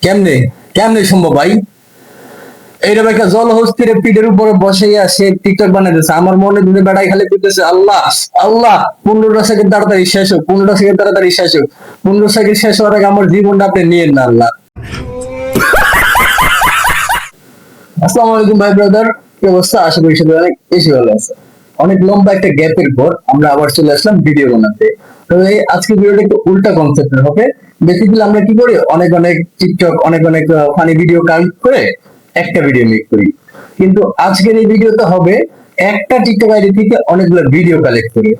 কেমনে কেমনে সম্ভব ভাই? এইরকম একটা জলহস্তির পিঠের উপরে বসে সে টিকটক বানাইতেছে। আমার মনে দুটো বেড়াই খালি করতেছে, আল্লাহ আল্লাহ 15 সেকেন্ড তাড়াতাড়ি শেষ হোক, 15 সেকেন্ড তাড়াতাড়ি শেষ হোক, 15 সেকেন্ড শেষ হওয়ার আগে আমার জীবনটা আপনি নিয়েন না আল্লাহ। আসসালামু আলাইকুম ভাই ব্রাদার, কি অবস্থা? আশা করি সবাই অনেক বেশি ভালো আছে। অনেক লম্বা একটা গ্যাপের পর আমরা আবার চলে আসলাম ভিডিও বানাতে। তবে আজকে ভিডিওটা একটু উল্টা কনসেপ্টের হবে। বেসিক্যালি আমরা কি করি, অনেক অনেক টিকটক অনেক অনেক ফানি ভিডিও কালেক্ট করে একটা ভিডিও মেক করি, কিন্তু আজকের এই ভিডিওটা হবে একটা টিকটক আইডি থেকে অনেকগুলো ভিডিও কালেক্ট করে।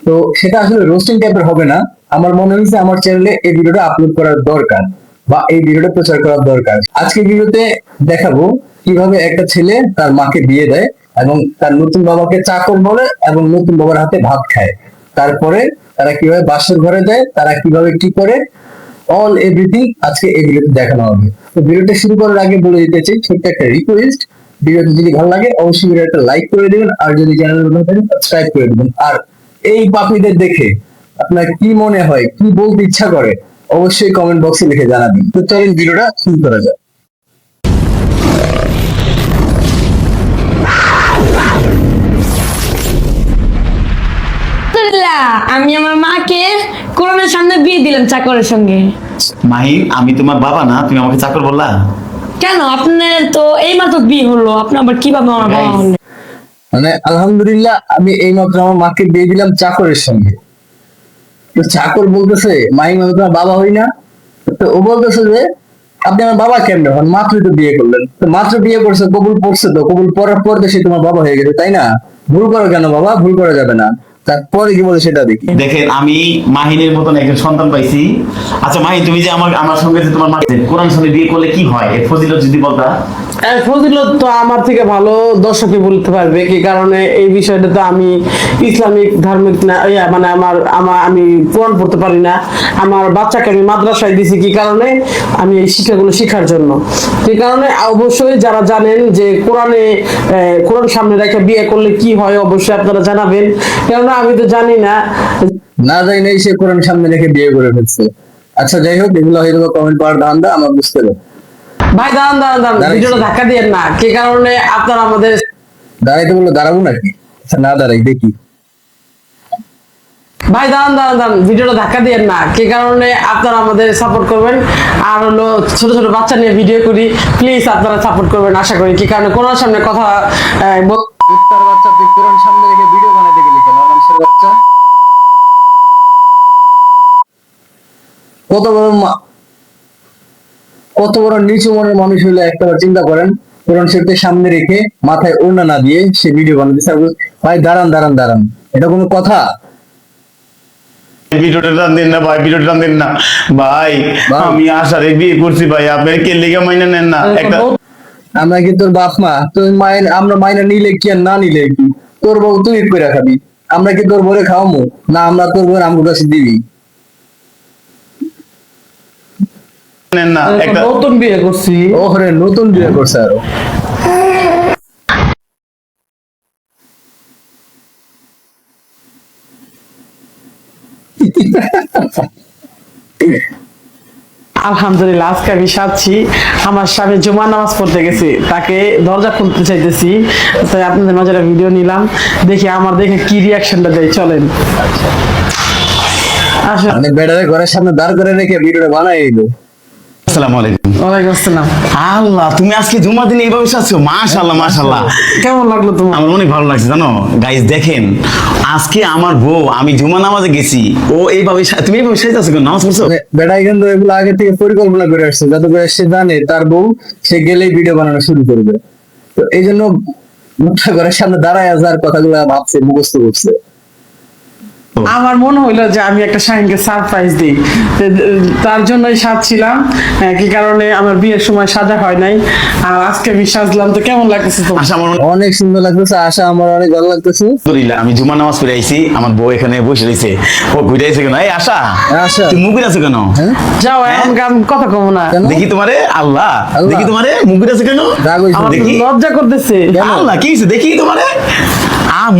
তো সেটা আসলে রোস্টিং টাইপের হবে না। আমার মনে হয়েছে আমার চ্যানেলে এই ভিডিওটা আপলোড করার দরকার বা এই ভিডিওটা প্রচার করার দরকার। আজকে ভিডিওতে দেখাবো কিভাবে একটা ছেলে তার মাকে বিয়ে দেয় এবং তার নতুন বাবাকে চাকর বলে এবং নতুন বাবার হাতে ভাত খায়। তারপরে তারা কিভাবে বাসর ঘরে যায়, তারা কিভাবে কি করে, অল এভরিথিং আজকে এই ভিডিওতে দেখানো হবে। তো ভিডিওটা শুরু করার আগে বলে দিতে চাই ছোট্ট একটা রিকোয়েস্ট, ভিডিওটি যদি ভালো লাগে অবশ্যই ভিডিওটা লাইক করে দিবেন, আর যদি চ্যানেলে নতুন থাকেন সাবস্ক্রাইব করে দিবেন। আর এই পাপীদের দেখে আপনার কি মনে হয়, কি বলতে ইচ্ছা করে অবশ্যই কমেন্ট বক্সে লিখে জানাবেন। তো চলুন ভিডিওটা শুরু করা যাক। আমি আমার মাকে কোরআনের সামনে বিয়ে দিলাম চাকরের সঙ্গে। মাহিন, আমি তোমার বাবা না, তুমি আমাকে চাকর বললা কেন? আপনার তো এইমাত্র বিয়ে হলো, আপনি আবার কিভাবে আমার বাবা হলেন? মানে আলহামদুলিল্লাহ, আমি এইমাত্র আমার মাকে বিয়ে দিলাম চাকরের সঙ্গে। তো চাকর বলতেছে মাহিন আমি তোমার বাবা হই না। তো ও বলতেছে যে আপনি আমার বাবা কেমনে হন, মাত্রই তো বিয়ে করলেন। তো মাত্র বিয়ে করছে, কবুল পড়ছে, তো কবুল পড়ার পর তো সে তোমার বাবা হয়ে গেছে, তাই না? ভুল করো কেন বাবা? ভুল করা যাবে না। তারপরে কি বলে সেটা দেখি। দেখেন, আমি মাহিনের মতন একজন সন্তান পাইছি। আচ্ছা মাহিন, তুমি যে আমার সঙ্গে যে তোমার মা কোরআন সঙ্গে বিয়ে করলে কি হয়, এর ফজিলত যদি বলতা। ফজিলত তো আমার থেকে ভালো দর্শকই বলতে পারবে, কি কারণে এই বিষয়টা তো আমি ইসলামিক ধার্মিক না, মানে আমি কোরআন পড়তে পারি না। আমার বাচ্চাকে আমি মাদ্রাসায় দিছি কি কারণে, আমি এই শিক্ষাগুলো শেখার জন্য। সেই কারণে অবশ্যই যারা জানেন যে কোরআন সামনে রেখে বিয়ে করলে কি হয় অবশ্যই আপনারা জানাবেন, কেননা আমি তো জানি না। না যাই নাই সে কোরআন সামনে রেখে বিয়ে করে ফেলছে। আচ্ছা যাই হোক, এগুলো হয়তো কমেন্ট পড়ার ধান্দা, আমার বুঝতে পারো। ভাই দাঁড়ান, ভিডিওটা ধাক্কা দিয়েন না, কি কারণে আপনারা আমাদের দাঁড়াইতে বললো দাঁড়াবো নাকি? আচ্ছা না দাঁড়াই দেখি। ভাই দাঁড়ান, ভিডিওটা ধাক্কা দিয়েন না, কি কারণে আপনারা আমাদের সাপোর্ট করবেন। আর হলো ছোট ছোট বাচ্চা নিয়ে ভিডিও করি, প্লিজ আপনারা সাপোর্ট করবেন আশা করি। কি কারণে কোরআন সামনে কথা কুত্তার বাচ্চা, তুই কোরআন সামনে রেখে ভিডিও বানাইতে গেলি কেন? মানুষের বাচ্চা কত বড় নিচু মনের মানুষ হইলে একটা চিন্তা করেন, কোরআন শরীফকে সামনে রেখে মাথায় ওড়না না দিয়ে সে ভিডিও বানাইতেছে। ভাই দাঁড়ান, এটা কোনো কথা? ভিডিওটা টান দিন না ভাই, ভিডিওটা টান দিন না ভাই। আমি আশারে বিয়ে করছি ভাই, আপনার কে লিগা মাইনা নেন না একটা। আমরা কি তোর বাপ মা? তুই মায়ের, আমরা মাইনা নিলে কি আর না নিলে কি? তোর বউ তুই কইরা খাবি, আমরা কি তোর বউরে খাওয়ামু না? আমরা তোর বউর আমগো কাছে দিবি নেন না একটা। নতুন বিয়ে করছি। ওরে নতুন বিয়ে করছে আরো। আলহামদুলিল্লাহ, আজকে আমি সাচ্ছি। আমার স্বামী জুমার নামাজ পড়তে গেছি, তাকে দরজা খুলতে চাইতেছি, তাই আপনাদের মাঝে ভিডিও নিলাম। দেখি আমার দেখে কি রিয়াকশনটা দেয়, চলেন। আসলে মানে বেড়ারে ঘরের সামনে দাঁড় করে রেখে ভিডিওটা বানাই দিল। আসসালামু আলাইকুম। ওয়ালাইকুম আসসালাম। আল্লাহ, তুমি আজকে জুমার দিনে এইভাবে সাজছো, মাশাআল্লাহ মাশাআল্লাহ। কেমন লাগলো তোমার? আমার অনেক ভালো লাগছে জানো গাইস। দেখেন আজকে আমার বউ, আমি জুমা নামাজে গেছি, ও এইভাবে তুমি এইভাবে সাজতেছো কেন? নামাজ পড়ছো? বেড়াই কিন্তু এগুলো আগে থেকে পরিকল্পনা করে আসছে, যাতে করে সে জানে তার বউ সে গেলেই ভিডিও বানানো শুরু করবে। তো এই জন্য মুখটা ঘরের সামনে দাঁড়ায় যার কথাগুলো ভাবছে, মুখস্থ করছে। আমার মনে হইলো যে আমি একটা শাহিনকে সারপ্রাইজ দিই, তার জন্যই সাজছিলাম। কি কারণে আমার বিয়ের সময় সাজা হয় নাই, আর আজকে আমি সাজলাম। তো কেমন লাগতেছে তোমার? আশা আমার অনেক সুন্দর লাগতেছে, আশা আমার অনেক ভালো লাগতেছে। আলহামদুলিল্লাহ, আমি জুমা নামাজ পড়ে আইছি, আমার বউ এখানে বসে রয়েছে, ও ঘুরে আইছে কেন? এই আশা, আশা তুমি মুখ আছে কেন? যাও, এখন গান কথা কম না। কেন? দেখি তোমারে, আল্লাহ দেখি তোমারে মুখ আছে কেন? রাগ হইছে আমার দেখি লজ্জা করতেছে। আল্লাহ কি হইছে দেখি তোমারে।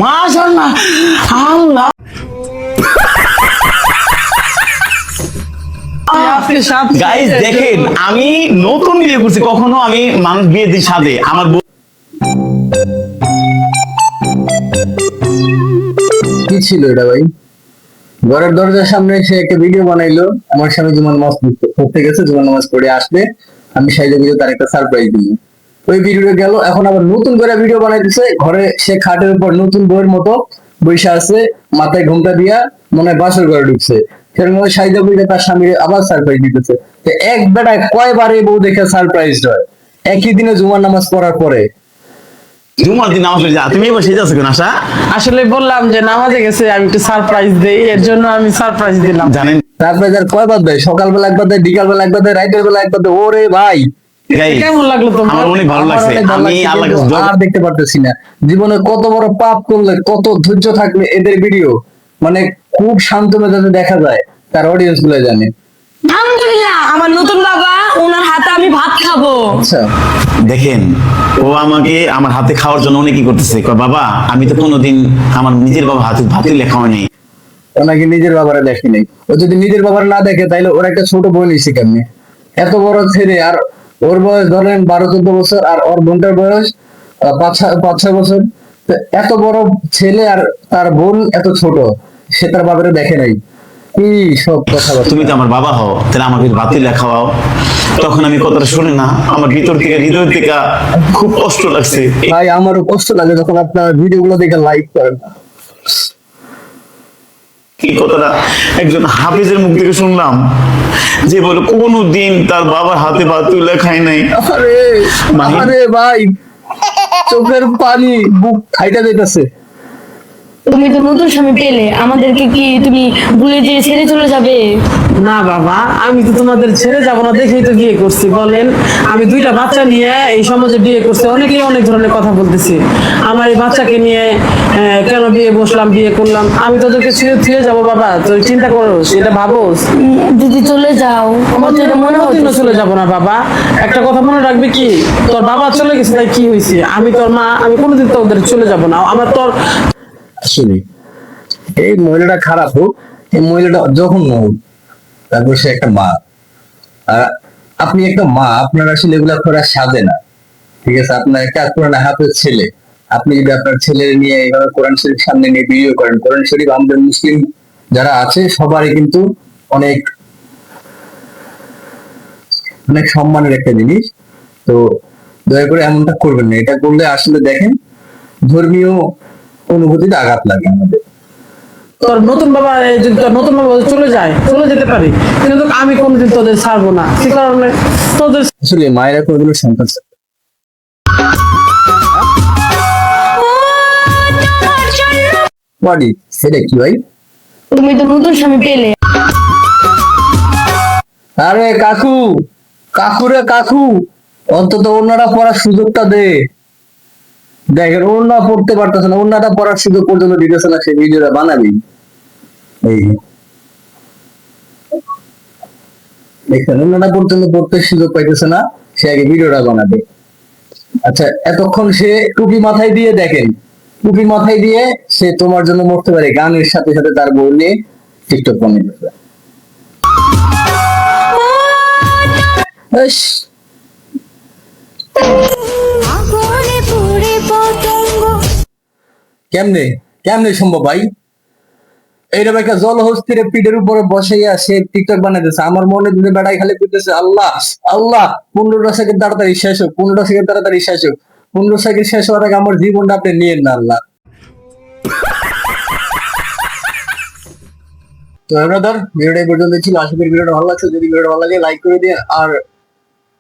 মাশাআল্লাহ, আল্লাহ আজকে সাত গাইস দেখেন, আমি নতুন বিয়ে করছি, কখনো আমি মানুষ বিয়ে দিই সাদে আমার কি ছিল এটা ভাই? ঘরের দরজার সামনে সে একটা ভিডিও বানাইলো, আমার স্বামী জুমার নামাজ পড়তে গেছে, জুমার নামাজ পড়ে আসবে, আমি সাইডে গিয়ে তার একটা সারপ্রাইজ দিই। ওই ভিডিওটা গেল, এখন আবার নতুন করে ভিডিও বানাইতেছে, ঘরে সে খাটের উপর নতুন বইয়ের মতো বসে আছে, মাথায় ঘোমটা দিয়া মনে হয় বাসর ঘরে ঢুকছে, সেরকম সাইডে বইটা তার স্বামীর আবার সারপ্রাইজ দিতেছে। তো এক বেটায় কয়বার এই বউ দেখে সারপ্রাইজ হয় একই দিনে জুমার নামাজ পড়ার পরে? জুমার দিন নামাজ পড়ে যা, তুমি এবার সেজে আছো কেন আশা? আসলে বললাম যে নামাজে গেছে, আমি একটু সারপ্রাইজ দেই, এর জন্য আমি সারপ্রাইজ দিলাম। জানেন সারপ্রাইজ আর কয়বার দেয়? সকালবেলা একবার দেয়, বিকালবেলা একবার দেয়, রাতের বেলা একবার দেয়। ওরে ভাই, গাইস, কেমন লাগলো তোমার? আমার অনেক ভালো আমার লাগছে। অনেক ভালো আমি লাগছে, আল্লাহর কিন্তু কাছে আর দেখতে পারতেছি না। জীবনে কত বড় পাপ করলে, কত ধৈর্য থাকলে এদের ভিডিও মানে খুব শান্ত মেজাজে দেখা যায়, তার অডিয়েন্স গুলো জানে। আলহামদুলিল্লাহ, আমার নতুন বাবা, ওনার হাতে আমি ভাত খাবো। আচ্ছা, দেখেন, ও আমাকে আমার হাতে খাওয়ার জন্য অনেক কি করতেছে, কয় বাবা আমি তো কোনোদিন আমার নিজের বাবা হাতে ভাত তুলে খাওয়া নেই। ওনাকে নিজের বাবারা দেখে নেই। ও যদি নিজের বাবার না দেখে, তাইলে ওর একটা ছোট বোন হইছে কেমনে? এত বড় ছেলে, আর ওর বয়স ধরেন 12-14 বছর, আর ওর বোনটার বয়স 5-6 বছর। তো এত বড় ছেলে আর তার বোন এত ছোট, সে তার বাবারে দেখে নাই। কি সব কথা তুমি তো আমার বাবা হও, তাহলে আমাকে ভাত তুলে খাওয়াও। তখন আমি কথাটা শুনে না, আমার ভিতর থেকে হৃদয় থেকে খুব কষ্ট লাগছে। ভাই, আমারও কষ্ট লাগে যখন আপনার ভিডিও গুলো দেখে লাইক করেন। এই কথাটা একজন হাফিজের মুখ থেকে শুনলাম, যে বলে কোনোদিন তার বাবার হাতে ভাত তুলে খায় নাই। আরে মাহিন। আরে ভাই, চোখের পানি বুক খাইটা দিতেছে। তুমি তো নতুন স্বামী পেলে, আমাদেরকে কি তুমি ভুলে যেয়ে ছেড়ে চলে যাবে? না বাবা, আমি তো তোমাদের ছেড়ে যাবো না দেখেই তো বিয়ে করছি। বলেন, আমি 2টা বাচ্চা নিয়ে এই সমাজে বিয়ে করছি, অনেকেই অনেক ধরনের কথা বলতেছি। আমার এই বাচ্চাকে নিয়ে কেন বিয়ে বসলাম, বিয়ে করলাম, আমি তোদেরকে ছেড়ে যাবো বাবা? তুই চিন্তা করোস, এটা ভাবোস? যদি চলে যাও, আমার তো এটা মনে কোনোদিনও হচ্ছে। চলে যাবো না বাবা। একটা কথা মনে রাখবি, কি তোর বাবা চলে গেছে তাই কি হয়েছে, আমি তোর মা, আমি কোনোদিন তোদের চলে যাবো না। আমার তোর আসলে এই মহিলাটা খারাপ হোক, এই মহিলাটা জঘন্য হোক, তারপর সে একটা মা। আর আপনি একটা মা, আপনার আসলে এগুলা করা সাজে না। ঠিক আছে, আপনার একটা কোরআন হাফেজ ছেলে, আপনি যদি আপনার ছেলে নিয়ে এইভাবে কোরআন শরীফ সামনে নিয়ে ভিডিও করেন, কোরআন শরীফ আমাদের মুসলিম যারা আছে সবারই কিন্তু অনেক অনেক সম্মানের একটা জিনিস। তো দয়া করে এমনটা করবেন না। এটা করলে আসলে দেখেন, ধর্মীয় অনুভূতিতে আঘাত লাগে আমাদের। তোর নতুন বাবা, যদি তোর নতুন বাবা চলে যায়, চলে যেতে পারি, কিন্তু আমি কোনোদিন তোদের ছাড়বো না। সে কারণে তোদের আসলে মায়েরা কোনোদিনও সন্তান বাড়ি সেটা কি ভাই? তুমি তো নতুন স্বামী পেলে। আরে কাকু, কাকুরে কাকু, অন্তত ওনারা পড়ার সুযোগটা দে। দেখেন, ওনা পড়তে পারতেছে না, ওনারা পড়ার সুযোগ পর্যন্ত দিতেছে না, সে ভিডিওটা বানাবি। এই দেখেন, ওনারা পর্যন্ত পড়তে সুযোগ পাইতেছে না, সে আগে ভিডিওটা বানাবে। আচ্ছা, এতক্ষণ সে টুপি মাথায় দিয়ে, দেখেন টুপি মাথায় দিয়ে সে তোমার জন্য মরতে পারে, গানের সাথে সাথে তার বউ নিয়ে টিকটক বানাইতেছে। ইস, আগুনে পুড়ে পতঙ্গ। কেমনে কেমনে সম্ভব ভাই? এইরকম একটা জলহস্তির পিঠের উপরে বসাইয়া সে টিকটক বানাইতেছে। আমার মনে যদি বেড়াই খালি করতেছে, আল্লাহ আল্লাহ, 15টা সেকেন্ড তাড়াতাড়ি শেষ হোক, 15টা সেকেন্ড তাড়াতাড়ি শেষ হোক, 15 সেকেন্ড শেষ হওয়ার আগে আমার জীবনটা আপনি নিয়েন না আল্লাহ। তো ব্রাদার, ভিডিওটা এই পর্যন্ত ছিল। আশা করি ভিডিওটা ভালো লাগছে। যদি ভিডিওটা ভালো লাগে লাইক করে দিন, আর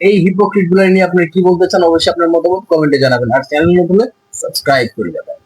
এই হিপোক্রিট গুলো নিয়ে আপনি কি বলতে চান অবশ্যই আপনার মতামত কমেন্টে জানাবেন, আর চ্যানেল নতুন হলে সাবস্ক্রাইব করে যাবেন।